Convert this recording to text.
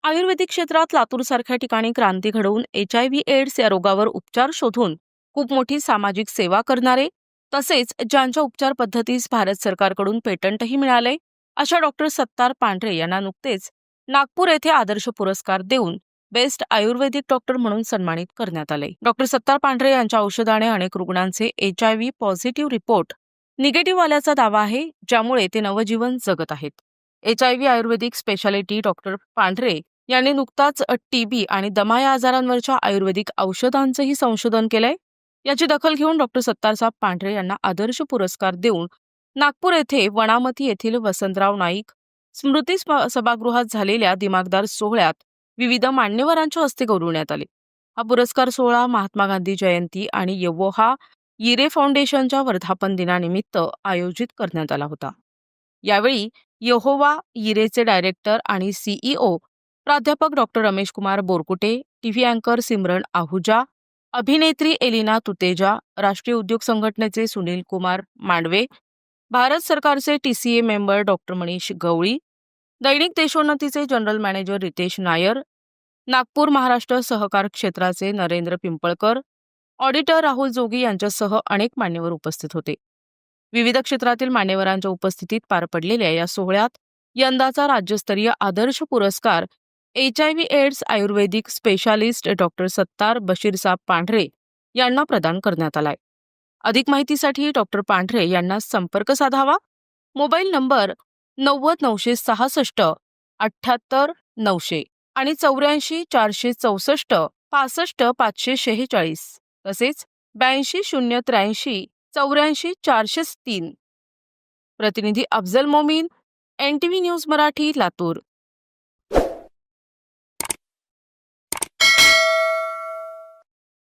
आयुर्वेदिक क्षेत्रात लातूरसारख्या ठिकाणी क्रांती घडवून HIV एड्स या रोगावर उपचार शोधून खूप मोठी सामाजिक सेवा करणारे, तसेच ज्यांच्या उपचार पद्धतीस भारत सरकारकडून पेटंटही मिळाले, अशा डॉक्टर सत्तार पांढरे यांना नुकतेच नागपूर येथे आदर्श पुरस्कार देऊन बेस्ट आयुर्वेदिक डॉक्टर म्हणून सन्मानित करण्यात आले. डॉक्टर सत्तार पांढरे यांच्या औषधाने अनेक रुग्णांचे HIV पॉझिटिव्ह रिपोर्ट निगेटिव्ह आल्याचा दावा आहे, ज्यामुळे ते नवजीवन जगत आहेत. HIV आयुर्वेदिक स्पेशालिटी डॉक्टर पांढरे यांनी नुकताच TB आणि दमा या आजारांवरच्या आयुर्वेदिक औषधांचंही संशोधन केलंय. याची दखल घेऊन डॉक्टर सत्तारसाहेब पांढरे यांना आदर्श पुरस्कार देऊन नागपूर येथे वनामती येथील वसंतराव नाईक स्मृती सभागृहात झालेल्या दिमागदार सोहळ्यात विविध मान्यवरांच्या हस्ते गौरवण्यात आले. हा पुरस्कार सोहळा महात्मा गांधी जयंती आणि यवोहा yiरे फाउंडेशनच्या वर्धापन दिनानिमित्त आयोजित करण्यात आला होता. यावेळी यहोवा yiरेचे डायरेक्टर आणि CEO प्राध्यापक डॉक्टर रमेश कुमार बोरकुटे, टीव्ही अँकर सिमरन आहुजा, अभिनेत्री एलिना तुतेजा, राष्ट्रीय उद्योग संघटनेचे सुनील कुमार मांडवे, भारत सरकारचे TCA मेंबर डॉक्टर मनीष गवळी, दैनिक देशोन्नतीचे जनरल मॅनेजर रितेश नायर, नागपूर महाराष्ट्र सहकार क्षेत्राचे नरेंद्र पिंपळकर, ऑडिटर राहुल जोगी यांच्यासह अनेक मान्यवर उपस्थित होते. विविध क्षेत्रातील मान्यवरांच्या उपस्थितीत पार पडलेल्या या सोहळ्यात यंदाचा राज्यस्तरीय आदर्श पुरस्कार HIV एड्स आयुर्वेदिक स्पेशालिस्ट डॉक्टर सत्तार बशीरसाब पांढरे यांना प्रदान करण्यात आलाय. अधिक माहितीसाठी डॉक्टर पांढरे यांना संपर्क साधावा. मोबाईल नंबर 90 966 78 900 आणि 84 464 65 546 तसेच 82 083 84 403. प्रतिनिधी अफजल मोमीन, NTV न्यूज मराठी, लातूर.